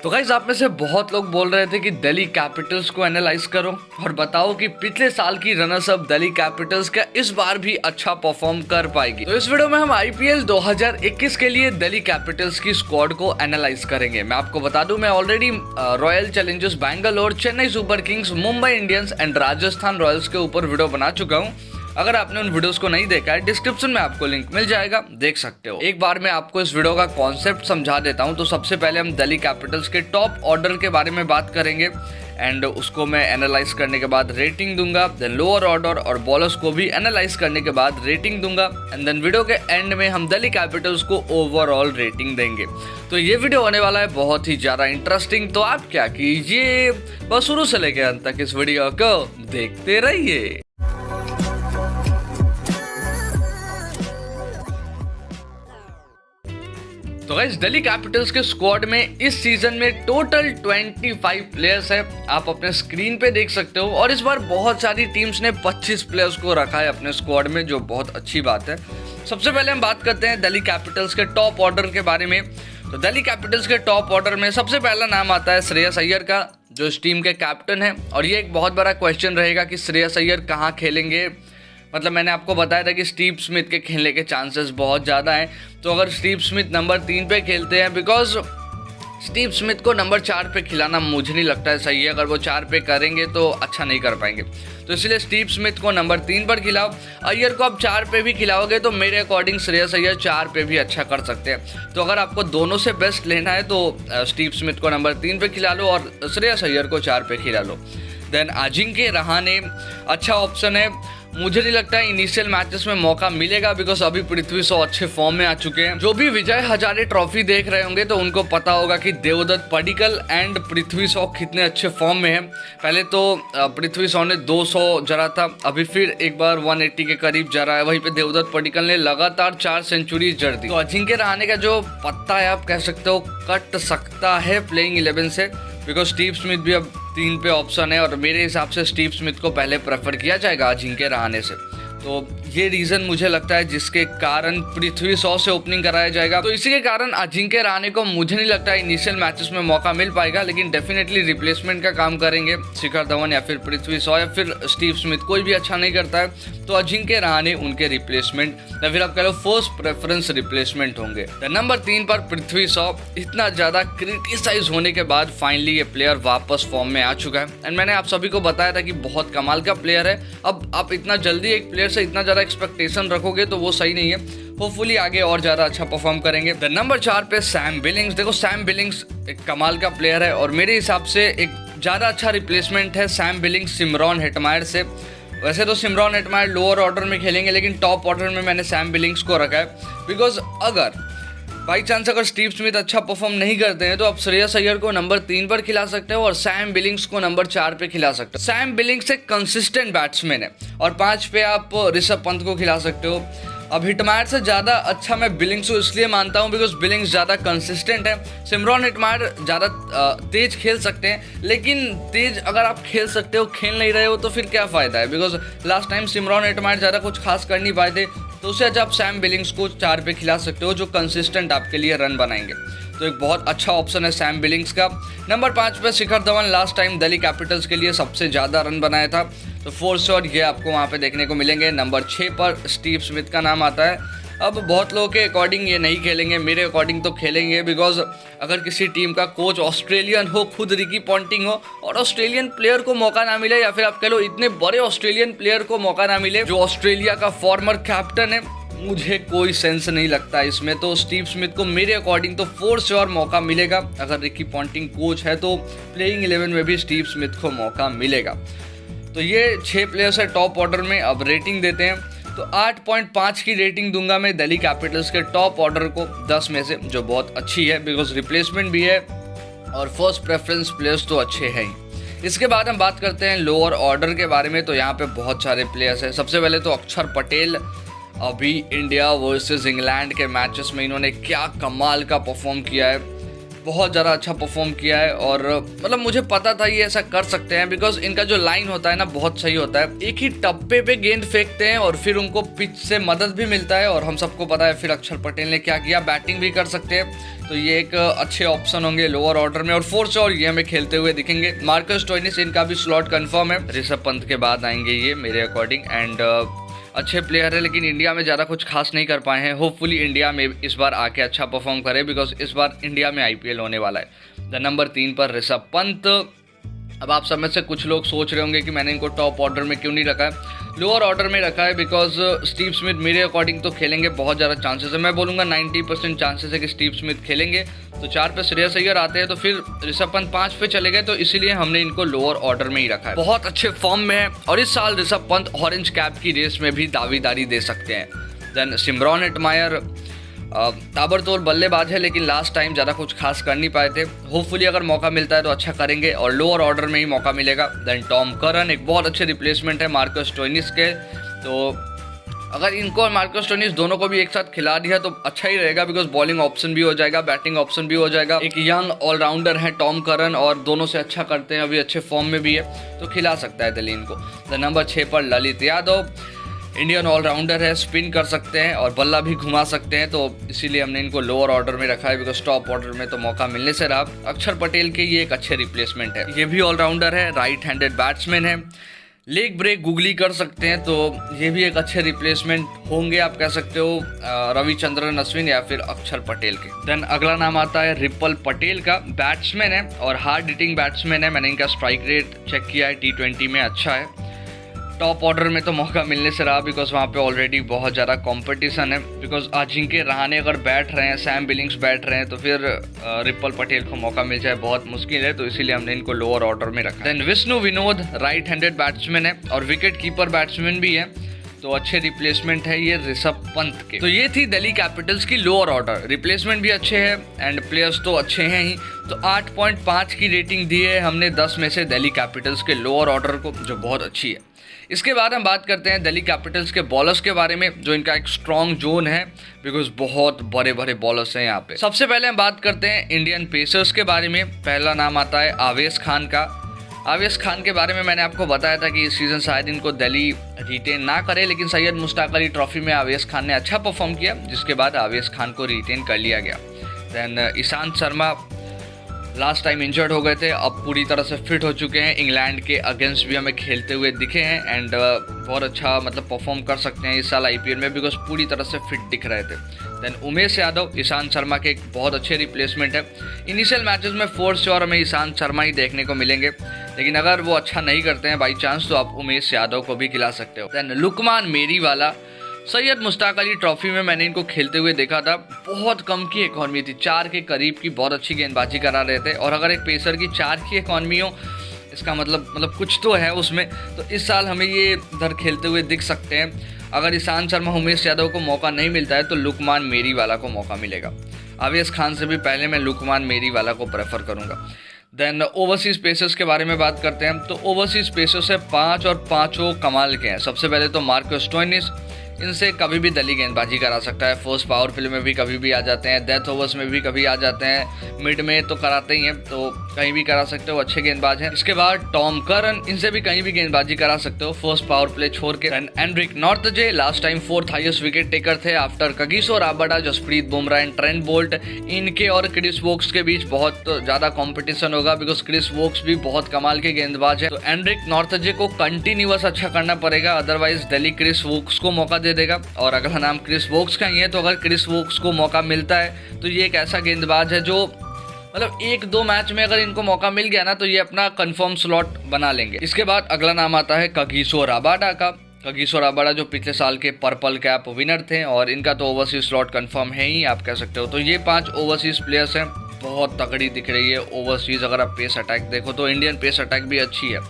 तो गाइस आप में से बहुत लोग बोल रहे थे कि दिल्ली कैपिटल्स को एनालाइज करो और बताओ कि पिछले साल की रनर्स अप दिल्ली कैपिटल्स का इस बार भी अच्छा परफॉर्म कर पाएगी। तो इस वीडियो में हम आईपीएल 2021 के लिए दिल्ली कैपिटल्स की स्क्वाड को एनालाइज करेंगे। मैं आपको बता दूं, मैं already royal Challengers Bangalore, Chennai super Kings, Mumbai Indians and Rajasthan Royals के ऊपर वीडियो बना चुका हूँ। अगर आपने उन वीडियोस को नहीं देखा है, डिस्क्रिप्शन में आपको लिंक मिल जाएगा, देख सकते हो। एक बार मैं आपको इस वीडियो का कॉन्सेप्ट समझा देता हूं। तो सबसे पहले हम दिल्ली कैपिटल्स के टॉप ऑर्डर के बारे में बात करेंगे एंड उसको मैं एनालाइज करने के बाद रेटिंग दूंगा। देन लोअर ऑर्डर और बॉलर्स को भी एनालाइज करने के बाद रेटिंग दूंगा एंड देन वीडियो के एंड में हम दिल्ली कैपिटल्स को ओवरऑल रेटिंग देंगे। तो ये वीडियो होने वाला है बहुत ही ज़्यादा इंटरेस्टिंग। तो आप क्या कीजिए, बस शुरू से लेकर अंत तक इस वीडियो को देखते रहिए। तो गाइस दिल्ली कैपिटल्स के स्क्वाड में इस सीजन में टोटल 25 प्लेयर्स है, आप अपने स्क्रीन पे देख सकते हो। और इस बार बहुत सारी टीम्स ने 25 प्लेयर्स को रखा है अपने स्क्वाड में, जो बहुत अच्छी बात है। सबसे पहले हम बात करते हैं दिल्ली कैपिटल्स के टॉप ऑर्डर के बारे में। तो दिल्ली कैपिटल्स के टॉप ऑर्डर में सबसे पहला नाम आता है श्रेयस अय्यर का, जो इस टीम के कैप्टन है। और ये एक बहुत बड़ा क्वेश्चन रहेगा कि श्रेयस अय्यर कहाँ खेलेंगे। मतलब मैंने आपको बताया था कि स्टीव स्मिथ के खेलने के चांसेस बहुत ज़्यादा हैं। तो अगर स्टीव स्मिथ नंबर 3 पे खेलते हैं, बिकॉज स्टीव स्मिथ को नंबर 4 पे खिलाना मुझे नहीं लगता है सही है। अगर वो 4 पे करेंगे तो अच्छा नहीं कर पाएंगे। तो इसलिए स्टीव स्मिथ को नंबर 3 पर खिलाओ। अय्यर को आप 4 पे भी खिलाओगे तो मेरे अकॉर्डिंग श्रेयस अय्यर 4 पे भी अच्छा कर सकते हैं। तो अगर आपको दोनों से बेस्ट लेना है तो स्टीव स्मिथ को नंबर 3 पे खिला लो और श्रेयस अय्यर को 4 पे खिला लो। देन अजिंक्य रहाणे अच्छा ऑप्शन है। मुझे नहीं लगता है इनिशियल मैचेस में मौका मिलेगा, बिकॉज अभी पृथ्वी शॉ अच्छे फॉर्म में आ चुके हैं। जो भी विजय हजारे ट्रॉफी देख रहे होंगे तो उनको पता होगा कि देवदत्त पडिक्कल एंड पृथ्वी शॉ कितने अच्छे फॉर्म में है। पहले तो पृथ्वी शॉ ने 200 जरा था, अभी फिर एक बार 180 के करीब जा रहा है। वहीं पे देवदत्त पडिक्कल ने लगातार 4 सेंचुरी जड़ दी। तो अजिंक्य रहाणे का जो पत्ता है, आप कह सकते हो कट सकता है प्लेइंग 11 से, बिकॉज स्टीव स्मिथ भी अब 3 पे ऑप्शन है और मेरे हिसाब से स्टीव स्मिथ को पहले प्रेफर किया जाएगा अजिंक्य रहाणे से। तो ये रीज़न मुझे लगता है जिसके कारण पृथ्वी शॉ से ओपनिंग कराया जाएगा। तो इसी के कारण अजिंक्य रहाणे को मुझे नहीं लगता है इनिशियल मैचेस में मौका मिल पाएगा, लेकिन डेफिनेटली रिप्लेसमेंट का काम करेंगे शिखर धवन या फिर पृथ्वी शॉ या फिर स्टीव स्मिथ। कोई भी अच्छा नहीं करता है तो अजिंक्य रहाणे उनके रिप्लेसमेंट या फिर आप कह लो फर्स्ट प्रेफरेंस रिप्लेसमेंट होंगे। नंबर 3 पर पृथ्वी शॉ इतना ज़्यादा क्रिटिसाइज होने के बाद फाइनली ये प्लेयर वापस फॉर्म में आ चुका है एंड मैंने आप सभी को बताया था कि बहुत कमाल का प्लेयर है। अब आप इतना जल्दी एक प्लेयर से इतना ज़्यादा एक्सपेक्टेशन रखोगे तो वो सही नहीं है। होपफुली आगे और ज़्यादा अच्छा परफॉर्म करेंगे। नंबर 4 पे सैम बिलिंग्स। देखो सैम बिलिंग्स एक कमाल का प्लेयर है और मेरे हिसाब से एक ज़्यादा अच्छा रिप्लेसमेंट है सैम बिलिंग्स सिमरॉन हेटमायर से। वैसे तो सिमरॉन हेटमायर लोअर ऑर्डर में खेलेंगे, लेकिन टॉप ऑर्डर में मैंने सैम बिलिंग्स को रखा है। बिकॉज अगर बाई चांस अगर स्टीव स्मिथ अच्छा परफॉर्म नहीं करते हैं तो आप श्रेयस अय्यर को नंबर 3 पर खिला सकते हो और सैम बिलिंग्स को नंबर 4 पे खिला सकते हो। सैम बिलिंग्स एक कंसिस्टेंट बैट्समैन है और 5 पे आप ऋषभ पंत को खिला सकते हो। अब हिटमायर से ज़्यादा अच्छा मैं बिलिंग्स को इसलिए मानता हूँ बिकॉज बिलिंग्स ज़्यादा कंसिस्टेंट है। सिमरॉन हिटमायर ज़्यादा तेज खेल सकते हैं, लेकिन तेज अगर आप खेल सकते हो, खेल नहीं रहे हो तो फिर क्या फ़ायदा है। Because last time Shimron Hetmyer ज़्यादा कुछ खास कर नहीं पाए थे, तो उससे अच्छा आप सैम बिलिंग्स को 4 पे खिला सकते हो जो कंसिस्टेंट आपके लिए रन बनाएंगे। तो एक बहुत अच्छा ऑप्शन है सैम बिलिंग्स का। नंबर 5 पे Shikhar Dhawan, last time Delhi Capitals के लिए सबसे ज़्यादा रन बनाया था, तो फोर श्योर ये आपको वहाँ पे देखने को मिलेंगे। नंबर 6 पर स्टीव स्मिथ का नाम आता है। अब बहुत लोगों के अकॉर्डिंग ये नहीं खेलेंगे, मेरे अकॉर्डिंग तो खेलेंगे। बिकॉज अगर किसी टीम का कोच ऑस्ट्रेलियन हो, खुद रिकी पॉन्टिंग हो और ऑस्ट्रेलियन प्लेयर को मौका ना मिले, या फिर आप कह लो इतने बड़े ऑस्ट्रेलियन प्लेयर को मौका ना मिले जो ऑस्ट्रेलिया का फॉर्मर कैप्टन है, मुझे कोई सेंस नहीं लगता इसमें। तो स्टीव स्मिथ को मेरे अकॉर्डिंग तो फोर श्योर मौका मिलेगा। अगर रिकी पॉन्टिंग कोच है तो प्लेइंग 11 में भी स्टीव स्मिथ को मौका मिलेगा। तो ये 6 प्लेयर्स है टॉप ऑर्डर में। अब रेटिंग देते हैं तो 8.5 की रेटिंग दूंगा मैं दिल्ली कैपिटल्स के टॉप ऑर्डर को 10 में से, जो बहुत अच्छी है बिकॉज रिप्लेसमेंट भी है और फर्स्ट प्रेफरेंस प्लेयर्स तो अच्छे हैं ही। इसके बाद हम बात करते हैं लोअर ऑर्डर के बारे में। तो यहाँ पे बहुत सारे प्लेयर्स हैं। सबसे पहले तो अक्षर पटेल, अभी इंडिया वर्सेस इंग्लैंड के मैचेस में इन्होंने क्या कमाल का परफॉर्म किया है। बहुत ज़्यादा अच्छा परफॉर्म किया है और मतलब मुझे पता था ये ऐसा कर सकते हैं, बिकॉज इनका जो लाइन होता है ना बहुत सही होता है। एक ही टप्पे पे गेंद फेंकते हैं और फिर उनको पिच से मदद भी मिलता है, और हम सबको पता है फिर अक्षर पटेल ने क्या किया, बैटिंग भी कर सकते हैं, तो ये एक अच्छे ऑप्शन होंगे लोअर ऑर्डर में। और फोर्थ और ये हमें खेलते हुए दिखेंगे। मार्कस स्टोइनिस इनका भी स्लॉट कंफर्म है, ऋषभ पंत के बाद आएंगे ये मेरे अकॉर्डिंग। एंड अच्छे प्लेयर है लेकिन इंडिया में ज़्यादा कुछ खास नहीं कर पाए हैं। होपफुली इंडिया में इस बार आके अच्छा परफॉर्म करे, बिकॉज इस बार इंडिया में IPL होने वाला है। द नंबर 3 पर ऋषभ पंत। अब आप सब में से कुछ लोग सोच रहे होंगे कि मैंने इनको टॉप ऑर्डर में क्यों नहीं रखा है, लोअर ऑर्डर में रखा है, बिकॉज स्टीव स्मिथ मेरे अकॉर्डिंग तो खेलेंगे, बहुत ज़्यादा चांसेस है, मैं बोलूँगा 90% चांसेस है कि स्टीव स्मिथ खेलेंगे। तो 4 पे श्रेयस अय्यर आते हैं, तो फिर ऋषभ पंत 5 पे चले गए, तो इसीलिए हमने इनको लोअर ऑर्डर में ही रखा है। बहुत अच्छे फॉर्म में है और इस साल ऋषभ पंत ऑरेंज कैप की रेस में भी दावेदारी दे सकते हैं। देन सिमरॉन हेटमायर ताबड़तोड़ बल्लेबाज है लेकिन लास्ट टाइम ज़्यादा कुछ खास कर नहीं पाए थे। होपफुली अगर मौका मिलता है तो अच्छा करेंगे और लोअर ऑर्डर में ही मौका मिलेगा। देन टॉम करन एक बहुत अच्छे रिप्लेसमेंट है मार्कस स्टोइनिस के, तो अगर इनको और मार्कस स्टोइनिस दोनों को भी एक साथ खिला दिया तो अच्छा ही रहेगा, बिकॉज बॉलिंग ऑप्शन भी हो जाएगा, बैटिंग ऑप्शन भी हो जाएगा। एक यंग ऑलराउंडर है टॉम करन और दोनों से अच्छा करते हैं, अभी अच्छे फॉर्म में भी है, तो खिला सकता है दिल्ली इनको। द नंबर 6 पर ललित यादव, इंडियन ऑलराउंडर है, स्पिन कर सकते हैं और बल्ला भी घुमा सकते हैं, तो इसीलिए हमने इनको लोअर ऑर्डर में रखा है, बिकॉज टॉप ऑर्डर में तो मौका मिलने से रहा। अक्षर पटेल के ये एक अच्छे रिप्लेसमेंट है, ये भी ऑलराउंडर है, राइट हैंडेड बैट्समैन है, लेग ब्रेक गुगली कर सकते हैं, तो ये भी एक अच्छे रिप्लेसमेंट होंगे, आप कह सकते हो रविचंद्रन अश्विन या फिर अक्षर पटेल के। देन अगला नाम आता है रिपल पटेल का, बैट्समैन है और हार्ड हिटिंग बैट्समैन है। मैंने इनका स्ट्राइक रेट चेक किया है, T20 में अच्छा है। टॉप ऑर्डर में तो मौका मिलने से रहा, बिकॉज वहाँ पे ऑलरेडी बहुत ज़्यादा कंपटीशन है, बिकॉज अजिंक्य रहाणे अगर बैठ रहे हैं, सैम बिलिंग्स बैठ रहे हैं, तो फिर रिपल पटेल को मौका मिल जाए बहुत मुश्किल है, तो इसीलिए हमने इनको लोअर ऑर्डर में रखा। Then Vishnu Vinod right handed batsman है और विकेट कीपर बैट्समैन भी है, तो अच्छे रिप्लेसमेंट है ये ऋषभ पंत के। तो ये थी दिल्ली कैपिटल्स की लोअर ऑर्डर, रिप्लेसमेंट भी अच्छे हैं एंड प्लेयर्स तो अच्छे हैं ही, तो 8.5 की रेटिंग दी है हमने 10 में से दिल्ली कैपिटल्स के लोअर ऑर्डर को, जो बहुत अच्छी है। इसके बाद हम बात करते हैं दिल्ली कैपिटल्स के बॉलर्स के बारे में, जो इनका एक स्ट्रॉन्ग जोन है, बिकॉज बहुत बड़े बड़े बॉलर्स हैं यहाँ पे। सबसे पहले हम बात करते हैं इंडियन पेसर्स के बारे में। पहला नाम आता है आवेश खान का। आवेश खान के बारे में मैंने आपको बताया था कि इस सीज़न शायद इनको दिल्ली रिटेन ना करे, लेकिन सैयद मुश्ताक अली ट्रॉफी में आवेश खान ने अच्छा परफॉर्म किया, जिसके बाद आवेश खान को रिटेन कर लिया गया। Then Ishant Sharma last time injured हो गए थे, अब पूरी तरह से फिट हो चुके हैं, इंग्लैंड के अगेंस्ट भी हमें खेलते हुए दिखे हैं एंड बहुत अच्छा मतलब परफॉर्म कर सकते हैं इस साल IPL में, बिकॉज पूरी तरह से फिट दिख रहे थे। देन उमेश यादव ईशांत शर्मा के एक बहुत अच्छे रिप्लेसमेंट है। इनिशियल मैचेस में फोर्थ श्योर हमें ईशांत शर्मा ही देखने को मिलेंगे, लेकिन अगर वो अच्छा नहीं करते हैं बाई चांस, तो आप उमेश यादव को भी खिला सकते हो। देन लुकमान मेरीवाला, सैयद मुश्ताक अली ट्रॉफी में मैंने इनको खेलते हुए देखा था, बहुत कम की इकॉनमी थी, 4 के करीब की बहुत अच्छी गेंदबाजी करा रहे थे, और अगर एक पेसर की 4 की इकॉनमी हो, इसका मतलब कुछ तो है उसमें, तो इस साल हमें ये इधर खेलते हुए दिख सकते हैं। अगर ईशांत शर्मा उमेश यादव को मौका नहीं मिलता है तो लुकमान मेरीवाला को मौका मिलेगा। आवेश खान से भी पहले मैं लुकमान मेरीवाला को प्रेफर करूँगा। देन ओवरसीज़ पेसर्स के बारे में बात करते हैं, तो ओवरसीज़ पेसर्स से 5 और 5 कमाल के हैं। सबसे पहले तो मार्कस स्टोइनिस, इनसे कभी भी दिल्ली गेंदबाजी करा सकता है, फर्स्ट पावर प्ले में भी कभी भी आ जाते हैं, डेथ ओवर्स में भी कभी आ जाते हैं, मिड में तो कराते ही हैं, तो कहीं भी करा सकते हो, अच्छे गेंदबाज हैं। इसके बाद टॉम करन, इनसे भी कहीं भी गेंदबाजी करा सकते हो फर्स्ट पावर प्ले छोड़ के। Anrich Nortje last time 4th highest wicket taker थे after Kagiso Rabada, Jasprit Bumrah and Trent Boult. इनके और क्रिस वोक्स के बीच बहुत ज़्यादा कॉम्पिटिशन होगा, बिकॉज क्रिस वोक्स भी बहुत कमाल के गेंदबाज है, तो एंड्रिक नॉर्थजे को कंटिन्यूअस अच्छा करना पड़ेगा, अदरवाइज दिल्ली क्रिस वोक्स को मौका दे देगा। और अगला नाम क्रिस वोक्स का ही है, तो अगर क्रिस वोक्स को मौका मिलता है तो ये एक ऐसा गेंदबाज है जो मतलब 1-2 मैच में अगर इनको मौका मिल गया ना, तो ये अपना कंफर्म स्लॉट बना लेंगे। इसके बाद अगला नाम आता है कगिसो रबाडा का। कगिसो रबाडा जो पिछले साल के पर्पल कैप विनर थे, और इनका तो ओवरसीज स्लॉट कंफर्म है ही, आप कह सकते हो। तो ये 5 ओवरसीज प्लेयर्स हैं, बहुत तगड़ी दिख रही है ओवरसीज। अगर आप पेस अटैक देखो तो इंडियन पेस अटैक भी अच्छी है।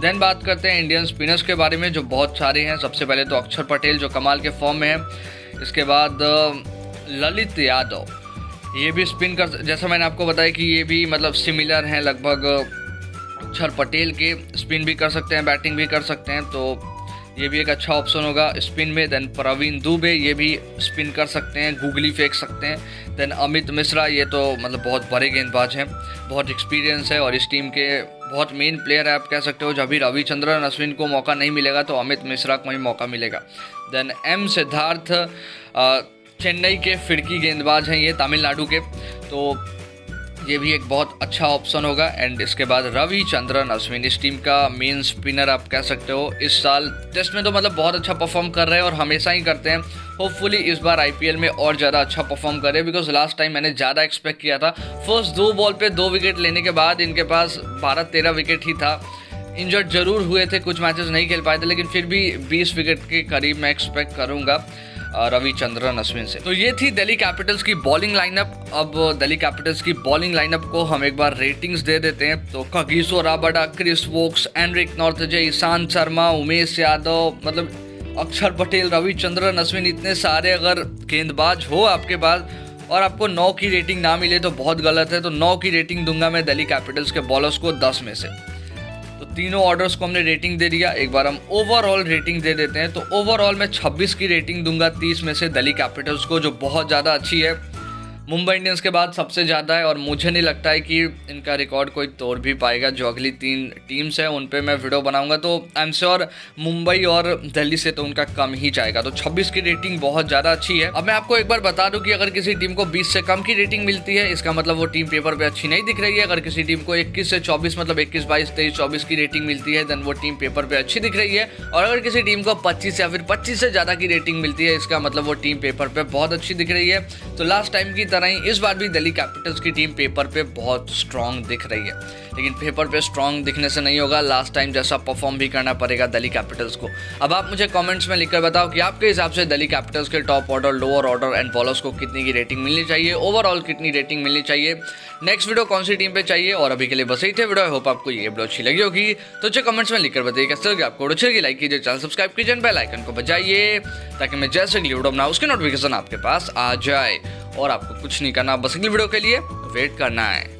देन बात करते हैं इंडियन स्पिनर्स के बारे में, जो बहुत सारे हैं। सबसे पहले तो अक्षर पटेल जो कमाल के फॉर्म में है। इसके बाद ललित यादव, ये भी स्पिन कर, जैसा मैंने आपको बताया कि ये भी मतलब सिमिलर हैं लगभग अक्षर पटेल के, स्पिन भी कर सकते हैं, बैटिंग भी कर सकते हैं, तो ये भी एक अच्छा ऑप्शन होगा स्पिन में। देन प्रवीण दुबे, ये भी स्पिन कर सकते हैं, गूगली फेंक सकते हैं। देन अमित मिश्रा, ये तो मतलब बहुत बड़े गेंदबाज हैं, बहुत एक्सपीरियंस है और इस टीम के बहुत मेन प्लेयर है आप कह सकते हो। जब भी रविचंद्रन अश्विन को मौका नहीं मिलेगा तो अमित मिश्रा को ही मौका मिलेगा। देन एम सिद्धार्थ, चेन्नई के फिरकी गेंदबाज हैं ये, तमिलनाडु के, तो ये भी एक बहुत अच्छा ऑप्शन होगा। एंड इसके बाद रविचंद्रन अश्विन, इस टीम का मेन स्पिनर आप कह सकते हो। इस साल टेस्ट में तो मतलब बहुत अच्छा परफॉर्म कर रहे हैं और हमेशा ही करते हैं। होपफुली इस बार आईपीएल में और ज़्यादा अच्छा परफॉर्म करे, बिकॉज लास्ट टाइम मैंने ज़्यादा एक्सपेक्ट किया था। फर्स्ट 2 बॉल पे 2 विकेट लेने के बाद इनके पास 12-13 विकेट ही था। इंजर्ड जरूर हुए थे, कुछ मैचेस नहीं खेल पाए थे, लेकिन फिर भी 20 विकेट के करीब मैं एक्सपेक्ट करूँगा रविचंद्रन अश्विन से। तो ये थी दिल्ली कैपिटल्स की बॉलिंग लाइनअप। अब दिल्ली कैपिटल्स की बॉलिंग लाइनअप को हम एक बार रेटिंग्स दे देते हैं। तो Kagiso Rabada, Chris Woakes, Anrich Nortje, Ishant Sharma, Umesh Yadav, मतलब अक्षर पटेल, रविचंद्रन अश्विन, इतने सारे अगर गेंदबाज हो आपके पास और आपको 9 की रेटिंग ना मिले तो बहुत गलत है। तो 9 की रेटिंग दूंगा मैं दिल्ली कैपिटल्स के बॉलर्स को 10 में से। तो तीनों ऑर्डर्स को हमने रेटिंग दे दिया। एक बार हम ओवरऑल रेटिंग दे देते हैं। तो ओवरऑल मैं 26 की रेटिंग दूंगा 30 में से दिल्ली कैपिटल्स को, जो बहुत ज़्यादा अच्छी है। मुंबई इंडियंस के बाद सबसे ज़्यादा है और मुझे नहीं लगता है कि इनका रिकॉर्ड कोई तोड़ भी पाएगा। जो अगली 3 टीम्स हैं उन पे मैं वीडियो बनाऊंगा, तो आई एम श्योर मुंबई और दिल्ली से तो उनका कम ही जाएगा। तो 26 की रेटिंग बहुत ज़्यादा अच्छी है। अब मैं आपको एक बार बता दूं कि अगर किसी टीम को 20 से कम की रेटिंग मिलती है, इसका मतलब वो टीम पेपर पर अच्छी नहीं दिख रही है। अगर किसी टीम को 21 से 24 मतलब 21, 22, 23, 24 की रेटिंग मिलती है, देन वो टीम पेपर पर अच्छी दिख रही है। और अगर किसी टीम को 25 या फिर 25 से ज़्यादा की रेटिंग मिलती है, इसका मतलब वो टीम पेपर पर बहुत अच्छी दिख रही है। तो लास्ट टाइम की तरह ही इस बार भी दिल्ली कैपिटल्स की टीम पेपर पे बहुत स्ट्रांग दिख रही है, लेकिन पेपर पे स्ट्रांग दिखने से नहीं होगा, लास्ट टाइम जैसा परफॉर्म भी करना पड़ेगा दिल्ली कैपिटल्स को। अब आप मुझे कमेंट्स में लिखकर बताओ कि आपके हिसाब से दिल्ली कैपिटल्स के top order, lower order and bowlers को कितनी की रेटिंग मिलनी चाहिए, ओवरऑल कितनी रेटिंग मिलनी चाहिए, नेक्स्ट वीडियो कौन सी टीम पे चाहिए। और अभी के लिए बस यही थे वीडियो। आई होप आपको ये वीडियो अच्छी लगी होगी। तो जो कमेंट्स में लिखकर बताइए कैसे लगे आपको। अच्छी लगी लाइक कीजिए, चैनल सब्सक्राइब कीजिए, बेल आइकन को बजाइए ताकि मैं जैसे अगली वीडियो बनाऊं उसके नोटिफिकेशन आपके पास आ जाए। और आपको कुछ नहीं करना, बस अगली वीडियो के लिए वेट करना है।